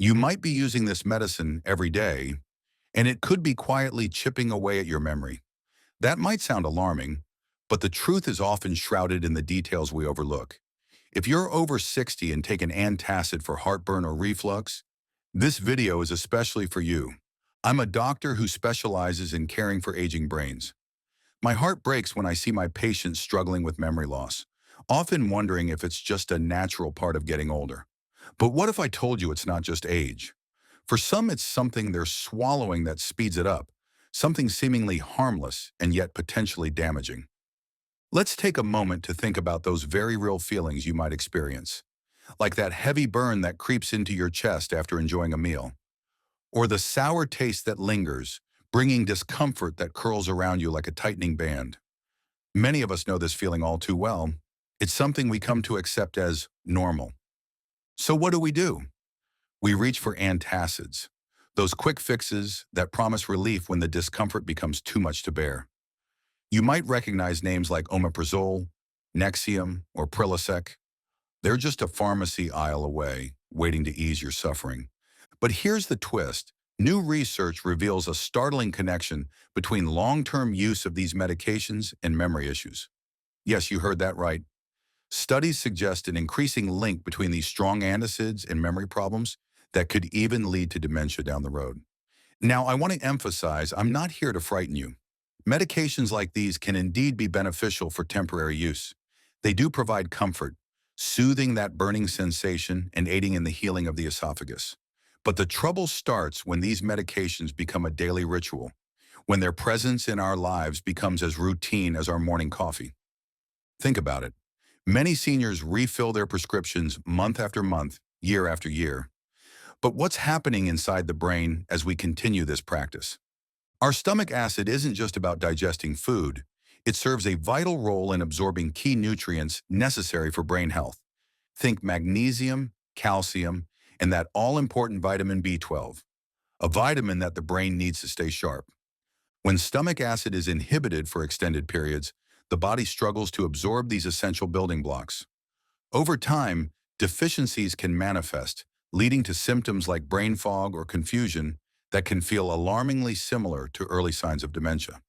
You might be using this medicine every day, and it could be quietly chipping away at your memory. That might sound alarming, but the truth is often shrouded in the details we overlook. If you're over 60 and take an antacid for heartburn or reflux, this video is especially for you. I'm a doctor who specializes in caring for aging brains. My heart breaks when I see my patients struggling with memory loss, often wondering if it's just a natural part of getting older. But what if I told you it's not just age? For some, it's something they're swallowing that speeds it up, something seemingly harmless and yet potentially damaging. Let's take a moment to think about those very real feelings you might experience, like that heavy burn that creeps into your chest after enjoying a meal, or the sour taste that lingers, bringing discomfort that curls around you like a tightening band. Many of us know this feeling all too well. It's something we come to accept as normal. So what do? We reach for antacids, those quick fixes that promise relief when the discomfort becomes too much to bear. You might recognize names like omeprazole, Nexium, or Prilosec. They're just a pharmacy aisle away, waiting to ease your suffering. But here's the twist. New research reveals a startling connection between long-term use of these medications and memory issues. Yes, you heard that right. Studies suggest an increasing link between these strong antacids and memory problems that could even lead to dementia down the road. Now, I want to emphasize, I'm not here to frighten you. Medications like these can indeed be beneficial for temporary use. They do provide comfort, soothing that burning sensation and aiding in the healing of the esophagus. But the trouble starts when these medications become a daily ritual, when their presence in our lives becomes as routine as our morning coffee. Think about it. Many seniors refill their prescriptions month after month, year after year. But what's happening inside the brain as we continue this practice? Our stomach acid isn't just about digesting food. It serves a vital role in absorbing key nutrients necessary for brain health. Think magnesium, calcium, and that all-important vitamin B12, a vitamin that the brain needs to stay sharp. When stomach acid is inhibited for extended periods, the body struggles to absorb these essential building blocks. Over time, deficiencies can manifest, leading to symptoms like brain fog or confusion that can feel alarmingly similar to early signs of dementia.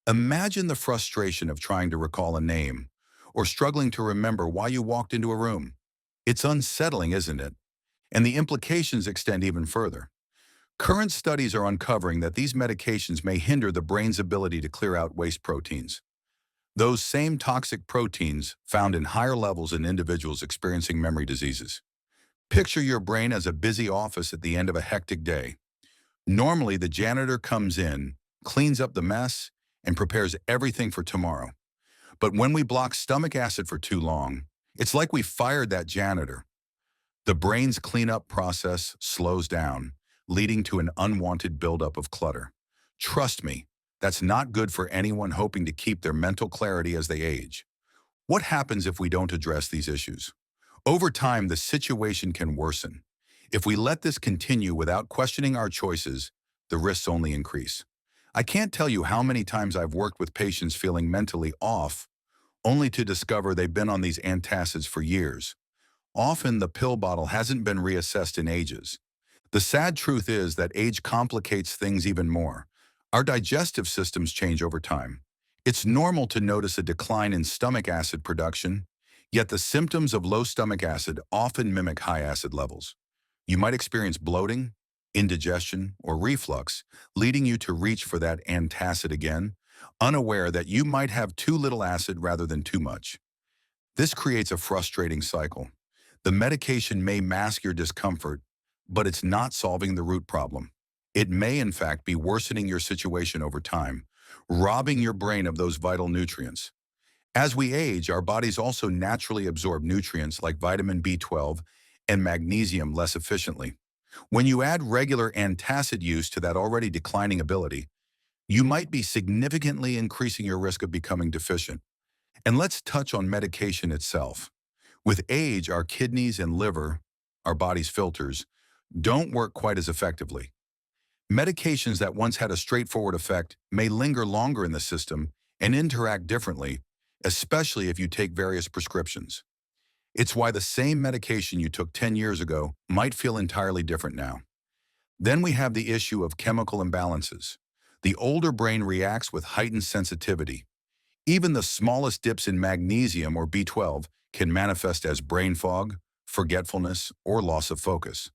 Imagine the frustration of trying to recall a name or struggling to remember why you walked into a room. It's unsettling, isn't it? And the implications extend even further. Current studies are uncovering that these medications may hinder the brain's ability to clear out waste proteins. Those same toxic proteins found in higher levels in individuals experiencing memory diseases. Picture your brain as a busy office at the end of a hectic day. Normally, the janitor comes in, cleans up the mess, and prepares everything for tomorrow. But when we block stomach acid for too long, it's like we fired that janitor. The brain's cleanup process slows down, leading to an unwanted buildup of clutter. Trust me, that's not good for anyone hoping to keep their mental clarity as they age. What happens if we don't address these issues? Over time, the situation can worsen. If we let this continue without questioning our choices, the risks only increase. I can't tell you how many times I've worked with patients feeling mentally off, only to discover they've been on these antacids for years. Often the pill bottle hasn't been reassessed in ages. The sad truth is that age complicates things even more. Our digestive systems change over time. It's normal to notice a decline in stomach acid production, yet the symptoms of low stomach acid often mimic high acid levels. You might experience bloating, indigestion, or reflux, leading you to reach for that antacid again, unaware that you might have too little acid rather than too much. This creates a frustrating cycle. The medication may mask your discomfort, but it's not solving the root problem. It may, in fact, be worsening your situation over time, robbing your brain of those vital nutrients. As we age, our bodies also naturally absorb nutrients like vitamin B12 and magnesium less efficiently. When you add regular antacid use to that already declining ability, you might be significantly increasing your risk of becoming deficient. And let's touch on medication itself. With age, our kidneys and liver, our body's filters, don't work quite as effectively. Medications that once had a straightforward effect may linger longer in the system and interact differently, especially if you take various prescriptions. It's why the same medication you took 10 years ago might feel entirely different now. Then we have the issue of chemical imbalances. The older brain reacts with heightened sensitivity. Even the smallest dips in magnesium or B12 can manifest as brain fog, forgetfulness, or loss of focus.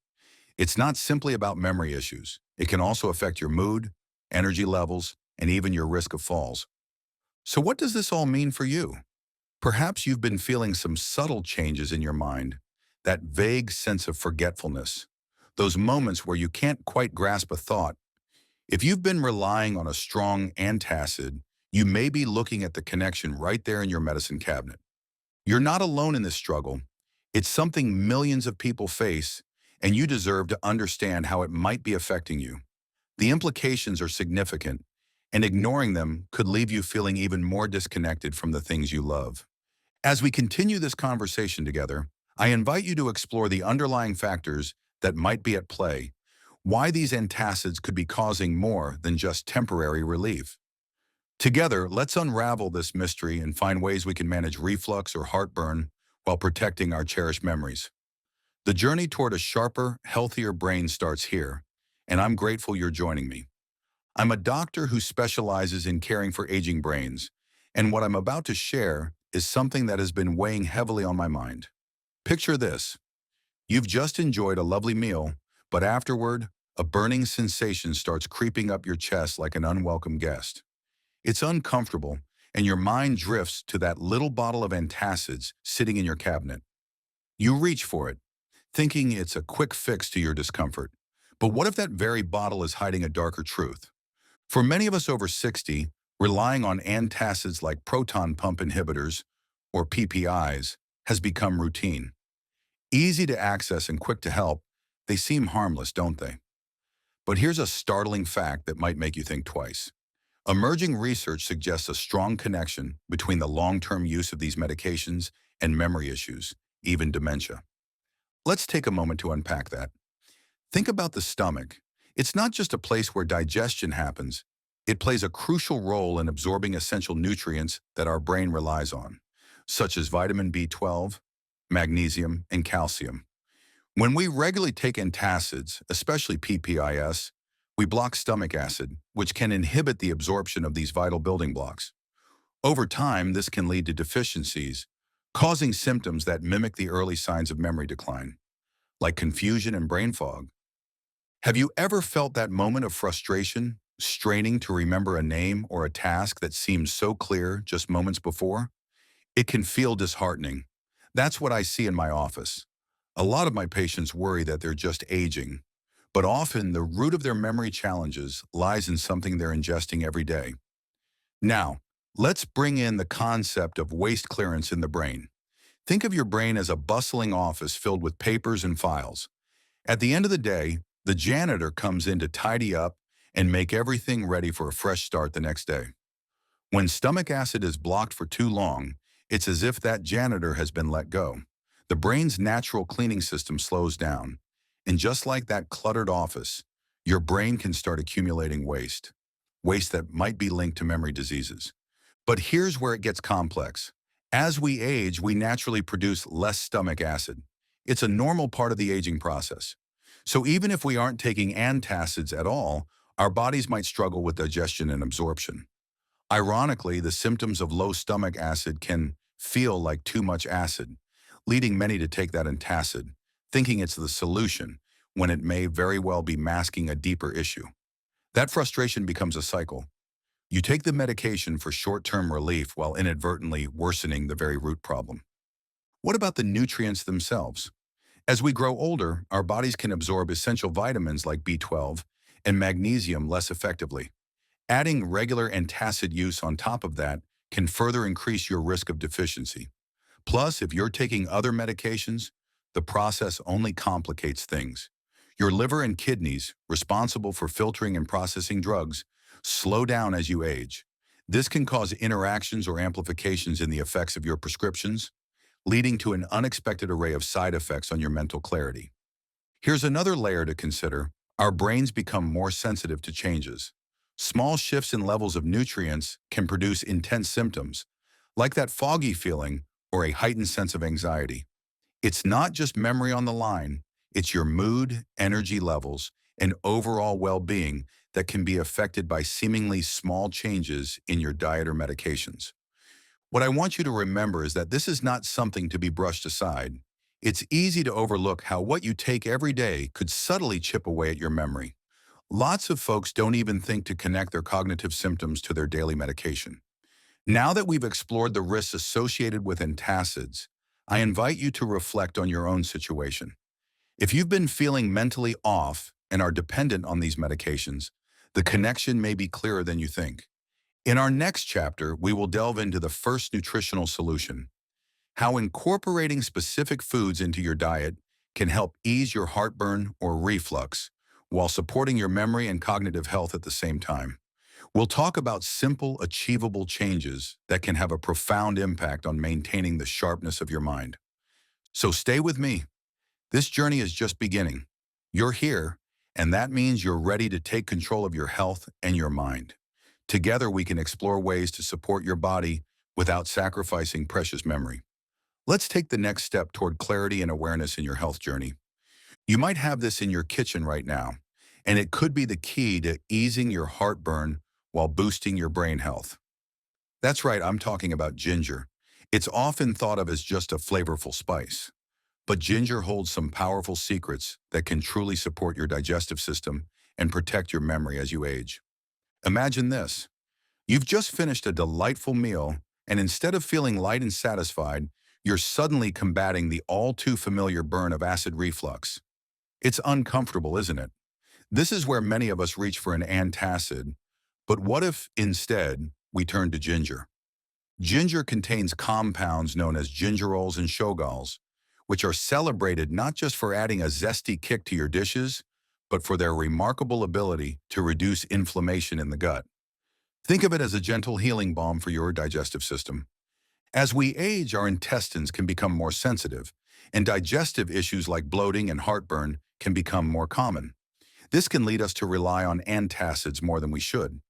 It's not simply about memory issues. It can also affect your mood, energy levels, and even your risk of falls. So what does this all mean for you? Perhaps you've been feeling some subtle changes in your mind, that vague sense of forgetfulness, those moments where you can't quite grasp a thought. If you've been relying on a strong antacid, you may be looking at the connection right there in your medicine cabinet. You're not alone in this struggle. It's something millions of people face, and you deserve to understand how it might be affecting you. The implications are significant, and ignoring them could leave you feeling even more disconnected from the things you love. As we continue this conversation together, I invite you to explore the underlying factors that might be at play, why these antacids could be causing more than just temporary relief. Together, let's unravel this mystery and find ways we can manage reflux or heartburn while protecting our cherished memories. The journey toward a sharper, healthier brain starts here, and I'm grateful you're joining me. I'm a doctor who specializes in caring for aging brains, and what I'm about to share is something that has been weighing heavily on my mind. Picture this. You've just enjoyed a lovely meal, but afterward, a burning sensation starts creeping up your chest like an unwelcome guest. It's uncomfortable, and your mind drifts to that little bottle of antacids sitting in your cabinet. You reach for it, thinking it's a quick fix to your discomfort. But what if that very bottle is hiding a darker truth? For many of us over 60, relying on antacids like proton pump inhibitors, or PPIs, has become routine. Easy to access and quick to help, they seem harmless, don't they? But here's a startling fact that might make you think twice. Emerging research suggests a strong connection between the long-term use of these medications and memory issues, even dementia. Let's take a moment to unpack that. Think about the stomach. It's not just a place where digestion happens. It plays a crucial role in absorbing essential nutrients that our brain relies on, such as vitamin B12, magnesium, and calcium. When we regularly take antacids, especially PPIs, we block stomach acid, which can inhibit the absorption of these vital building blocks. Over time, this can lead to deficiencies, causing symptoms that mimic the early signs of memory decline, like confusion and brain fog. Have you ever felt that moment of frustration, straining to remember a name or a task that seemed so clear just moments before? It can feel disheartening. That's what I see in my office. A lot of my patients worry that they're just aging, but often the root of their memory challenges lies in something they're ingesting every day. Now, let's bring in the concept of waste clearance in the brain. Think of your brain as a bustling office filled with papers and files. At the end of the day, the janitor comes in to tidy up and make everything ready for a fresh start the next day. When stomach acid is blocked for too long, it's as if that janitor has been let go. The brain's natural cleaning system slows down. And just like that cluttered office, your brain can start accumulating waste that might be linked to memory diseases. But here's where it gets complex. As we age, we naturally produce less stomach acid. It's a normal part of the aging process. So even if we aren't taking antacids at all, our bodies might struggle with digestion and absorption. Ironically, the symptoms of low stomach acid can feel like too much acid, leading many to take that antacid, thinking it's the solution, when it may very well be masking a deeper issue. That frustration becomes a cycle. You take the medication for short-term relief while inadvertently worsening the very root problem. What about the nutrients themselves? As we grow older, our bodies can absorb essential vitamins like B12 and magnesium less effectively. Adding regular antacid use on top of that can further increase your risk of deficiency. Plus, if you're taking other medications, the process only complicates things. Your liver and kidneys, responsible for filtering and processing drugs, slow down as you age. This can cause interactions or amplifications in the effects of your prescriptions, leading to an unexpected array of side effects on your mental clarity. Here's another layer to consider. Our brains become more sensitive to changes. Small shifts in levels of nutrients can produce intense symptoms, like that foggy feeling or a heightened sense of anxiety. It's not just memory on the line, it's your mood, energy levels, and overall well-being that can be affected by seemingly small changes in your diet or medications. What I want you to remember is that this is not something to be brushed aside. It's easy to overlook how what you take every day could subtly chip away at your memory. Lots of folks don't even think to connect their cognitive symptoms to their daily medication. Now that we've explored the risks associated with antacids, I invite you to reflect on your own situation. If you've been feeling mentally off and are dependent on these medications, the connection may be clearer than you think. In our next chapter, we will delve into the first nutritional solution, how incorporating specific foods into your diet can help ease your heartburn or reflux while supporting your memory and cognitive health at the same time. We'll talk about simple, achievable changes that can have a profound impact on maintaining the sharpness of your mind. So stay with me. This journey is just beginning. You're here, and that means you're ready to take control of your health and your mind. Together, we can explore ways to support your body without sacrificing precious memory. Let's take the next step toward clarity and awareness in your health journey. You might have this in your kitchen right now, and it could be the key to easing your heartburn while boosting your brain health. That's right, I'm talking about ginger. It's often thought of as just a flavorful spice, but ginger holds some powerful secrets that can truly support your digestive system and protect your memory as you age. Imagine this. You've just finished a delightful meal, and instead of feeling light and satisfied, you're suddenly combating the all-too-familiar burn of acid reflux. It's uncomfortable, isn't it? This is where many of us reach for an antacid, but what if, instead, we turn to ginger? Ginger contains compounds known as gingerols and shogalls, which are celebrated not just for adding a zesty kick to your dishes, but for their remarkable ability to reduce inflammation in the gut. Think of it as a gentle healing balm for your digestive system. As we age, our intestines can become more sensitive, and digestive issues like bloating and heartburn can become more common. This can lead us to rely on antacids more than we should.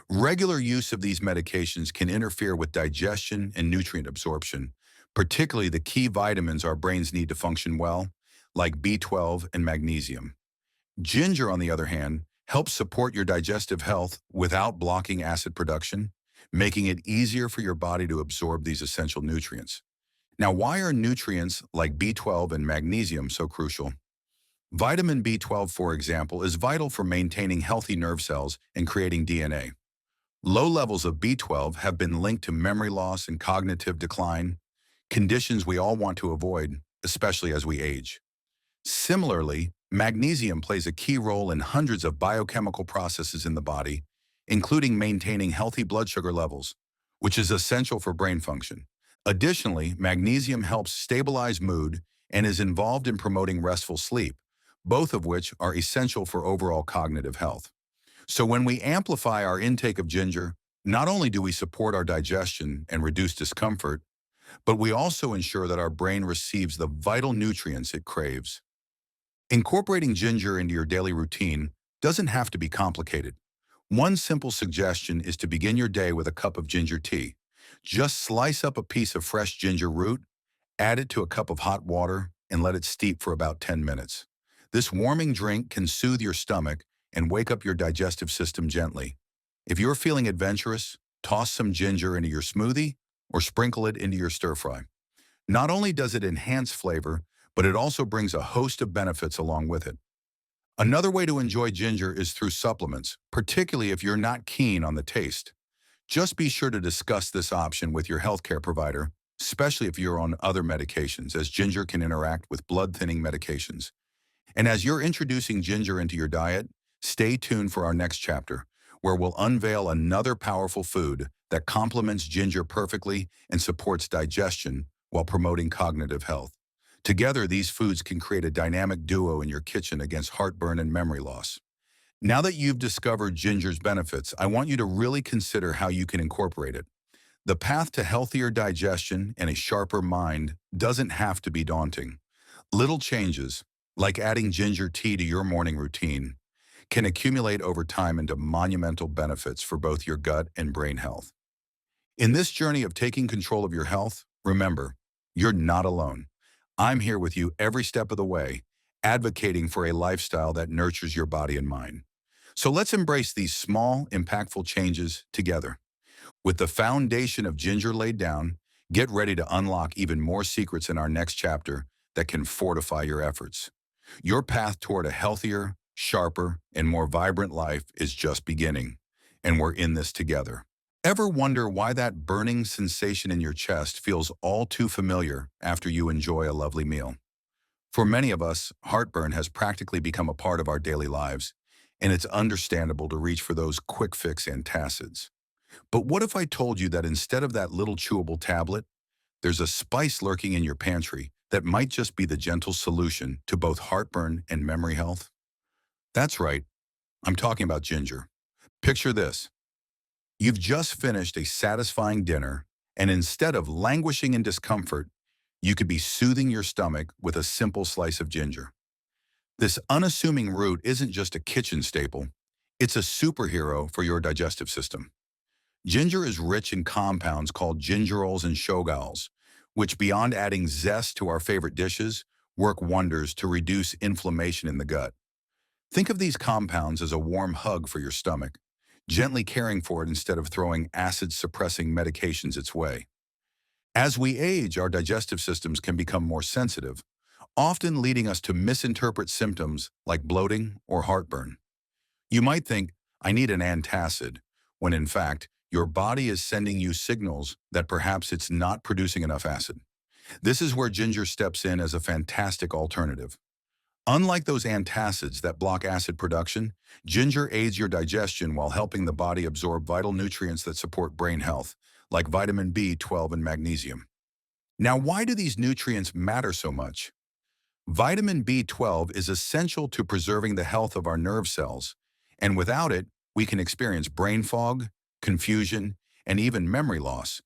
Regular use of these medications can interfere with digestion and nutrient absorption, particularly the key vitamins our brains need to function well, like B12 and magnesium. Ginger, on the other hand, helps support your digestive health without blocking acid production, making it easier for your body to absorb these essential nutrients. Now, why are nutrients like B12 and magnesium so crucial? Vitamin B12, for example, is vital for maintaining healthy nerve cells and creating DNA. Low levels of B12 have been linked to memory loss and cognitive decline, conditions we all want to avoid, especially as we age. Similarly, magnesium plays a key role in hundreds of biochemical processes in the body, including maintaining healthy blood sugar levels, which is essential for brain function. Additionally, magnesium helps stabilize mood and is involved in promoting restful sleep, both of which are essential for overall cognitive health. So when we amplify our intake of ginger, not only do we support our digestion and reduce discomfort, but we also ensure that our brain receives the vital nutrients it craves. Incorporating ginger into your daily routine doesn't have to be complicated. One simple suggestion is to begin your day with a cup of ginger tea. Just slice up a piece of fresh ginger root, add it to a cup of hot water, and let it steep for about 10 minutes. This warming drink can soothe your stomach and wake up your digestive system gently. If you're feeling adventurous, toss some ginger into your smoothie or sprinkle it into your stir-fry. Not only does it enhance flavor, but it also brings a host of benefits along with it. Another way to enjoy ginger is through supplements, particularly if you're not keen on the taste. Just be sure to discuss this option with your healthcare provider, especially if you're on other medications, as ginger can interact with blood-thinning medications. And as you're introducing ginger into your diet, stay tuned for our next chapter, where we'll unveil another powerful food that complements ginger perfectly and supports digestion while promoting cognitive health. Together, these foods can create a dynamic duo in your kitchen against heartburn and memory loss. Now that you've discovered ginger's benefits, I want you to really consider how you can incorporate it. The path to healthier digestion and a sharper mind doesn't have to be daunting. Little changes, like adding ginger tea to your morning routine, can accumulate over time into monumental benefits for both your gut and brain health. In this journey of taking control of your health, remember, you're not alone. I'm here with you every step of the way, advocating for a lifestyle that nurtures your body and mind. So let's embrace these small, impactful changes together. With the foundation of ginger laid down, get ready to unlock even more secrets in our next chapter that can fortify your efforts. Your path toward a healthier, sharper, and more vibrant life is just beginning, and we're in this together. Ever wonder why that burning sensation in your chest feels all too familiar after you enjoy a lovely meal? For many of us, heartburn has practically become a part of our daily lives, and it's understandable to reach for those quick fix antacids. But what if I told you that instead of that little chewable tablet, there's a spice lurking in your pantry that might just be the gentle solution to both heartburn and memory health? That's right, I'm talking about ginger. Picture this. You've just finished a satisfying dinner, and instead of languishing in discomfort, you could be soothing your stomach with a simple slice of ginger. This unassuming root isn't just a kitchen staple, it's a superhero for your digestive system. Ginger is rich in compounds called gingerols and shogals, which beyond adding zest to our favorite dishes, work wonders to reduce inflammation in the gut. Think of these compounds as a warm hug for your stomach, gently caring for it instead of throwing acid-suppressing medications its way. As we age, our digestive systems can become more sensitive, often leading us to misinterpret symptoms like bloating or heartburn. You might think, I need an antacid, when in fact, your body is sending you signals that perhaps it's not producing enough acid. This is where ginger steps in as a fantastic alternative. Unlike those antacids that block acid production, ginger aids your digestion while helping the body absorb vital nutrients that support brain health, like vitamin B12 and magnesium. Now, why do these nutrients matter so much? Vitamin B12 is essential to preserving the health of our nerve cells, and without it, we can experience brain fog, confusion, and even memory loss,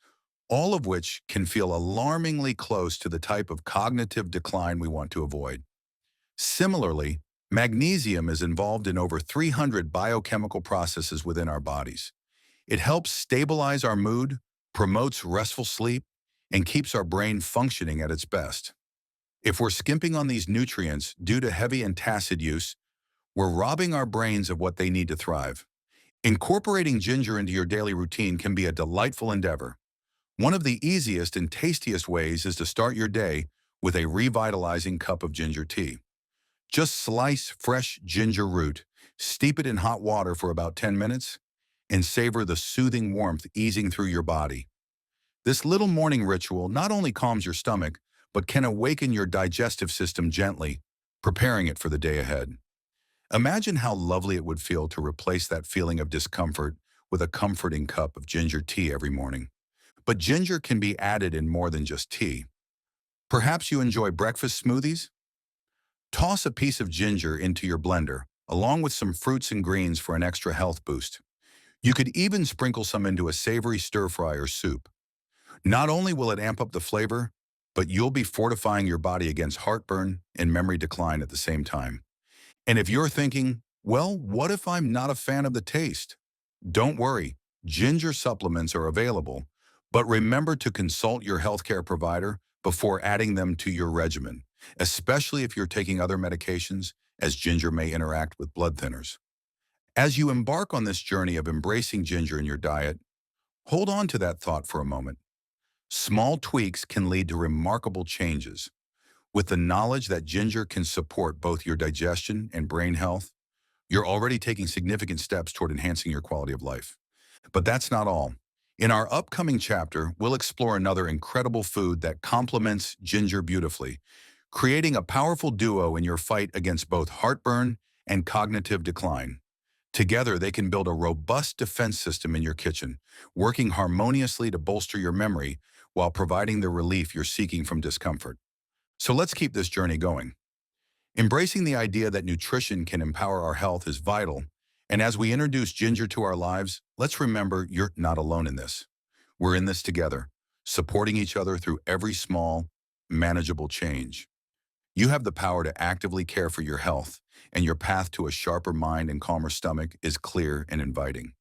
all of which can feel alarmingly close to the type of cognitive decline we want to avoid. Similarly, magnesium is involved in over 300 biochemical processes within our bodies. It helps stabilize our mood, promotes restful sleep, and keeps our brain functioning at its best. If we're skimping on these nutrients due to heavy antacid use, we're robbing our brains of what they need to thrive. Incorporating ginger into your daily routine can be a delightful endeavor. One of the easiest and tastiest ways is to start your day with a revitalizing cup of ginger tea. Just slice fresh ginger root, steep it in hot water for about 10 minutes, and savor the soothing warmth easing through your body. This little morning ritual not only calms your stomach, but can awaken your digestive system gently, preparing it for the day ahead. Imagine how lovely it would feel to replace that feeling of discomfort with a comforting cup of ginger tea every morning. But ginger can be added in more than just tea. Perhaps you enjoy breakfast smoothies? Toss a piece of ginger into your blender, along with some fruits and greens for an extra health boost. You could even sprinkle some into a savory stir-fry or soup. Not only will it amp up the flavor, but you'll be fortifying your body against heartburn and memory decline at the same time. And if you're thinking, well, what if I'm not a fan of the taste? Don't worry, ginger supplements are available, but remember to consult your healthcare provider before adding them to your regimen, especially if you're taking other medications, as ginger may interact with blood thinners. As you embark on this journey of embracing ginger in your diet, hold on to that thought for a moment. Small tweaks can lead to remarkable changes. With the knowledge that ginger can support both your digestion and brain health, you're already taking significant steps toward enhancing your quality of life. But that's not all. In our upcoming chapter, we'll explore another incredible food that complements ginger beautifully, creating a powerful duo in your fight against both heartburn and cognitive decline. Together, they can build a robust defense system in your kitchen, working harmoniously to bolster your memory while providing the relief you're seeking from discomfort. So let's keep this journey going. Embracing the idea that nutrition can empower our health is vital, and as we introduce ginger to our lives, let's remember you're not alone in this. We're in this together, supporting each other through every small, manageable change. You have the power to actively care for your health, and your path to a sharper mind and calmer stomach is clear and inviting.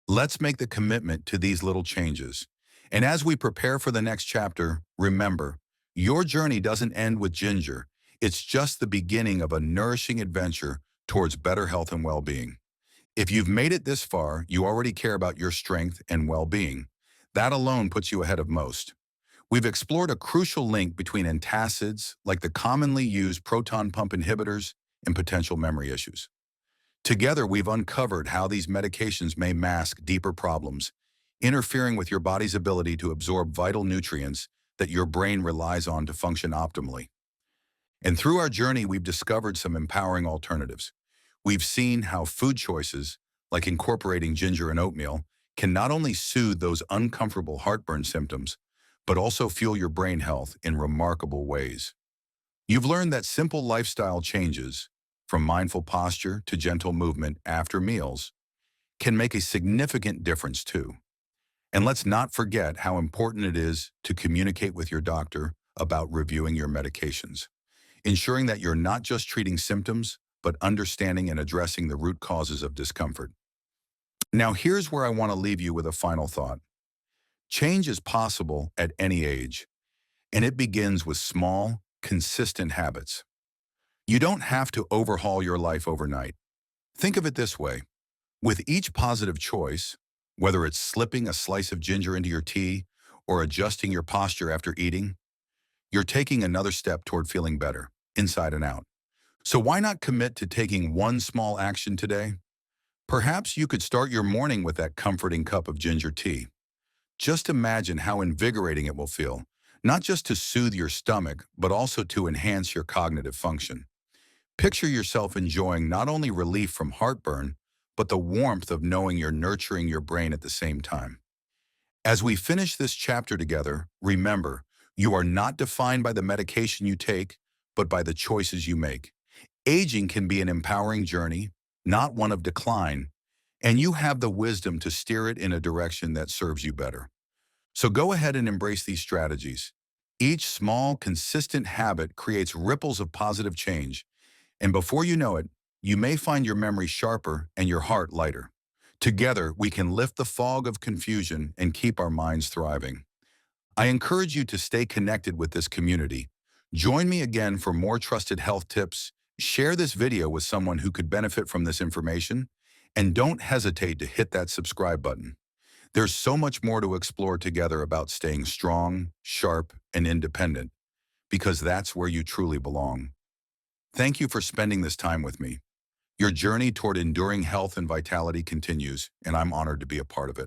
Let's make the commitment to these little changes. And as we prepare for the next chapter, remember, Your journey doesn't end with ginger. It's just the beginning of a nourishing adventure towards better health and well-being. If you've made it this far, you already care about your strength and well-being. That alone puts you ahead of most. We've explored a crucial link between antacids, like the commonly used proton pump inhibitors, and potential memory issues. Together, we've uncovered how these medications may mask deeper problems, interfering with your body's ability to absorb vital nutrients that your brain relies on to function optimally. And through our journey, we've discovered some empowering alternatives. We've seen how food choices, like incorporating ginger in oatmeal, can not only soothe those uncomfortable heartburn symptoms, but also fuel your brain health in remarkable ways. You've learned that simple lifestyle changes, from mindful posture to gentle movement after meals, can make a significant difference too. And let's not forget how important it is to communicate with your doctor about reviewing your medications, ensuring that you're not just treating symptoms, but understanding and addressing the root causes of discomfort. Now, here's where I want to leave you with a final thought. Change is possible at any age, and it begins with small, consistent habits. You don't have to overhaul your life overnight. Think of it this way. With each positive choice, whether it's slipping a slice of ginger into your tea or adjusting your posture after eating, you're taking another step toward feeling better, inside and out. So why not commit to taking one small action today? Perhaps you could start your morning with that comforting cup of ginger tea. Just imagine how invigorating it will feel, not just to soothe your stomach, but also to enhance your cognitive function. Picture yourself enjoying not only relief from heartburn, but the warmth of knowing you're nurturing your brain at the same time. As we finish this chapter together, remember, you are not defined by the medication you take, but by the choices you make. Aging can be an empowering journey, not one of decline, and you have the wisdom to steer it in a direction that serves you better. So go ahead and embrace these strategies. Each small, consistent habit creates ripples of positive change, and before you know it, you may find your memory sharper and your heart lighter. Together, we can lift the fog of confusion and keep our minds thriving. I encourage you to stay connected with this community. Join me again for more trusted health tips. Share this video with someone who could benefit from this information, and don't hesitate to hit that subscribe button. There's so much more to explore together about staying strong, sharp, and independent, because that's where you truly belong. Thank you for spending this time with me. Your journey toward enduring health and vitality continues, and I'm honored to be a part of it.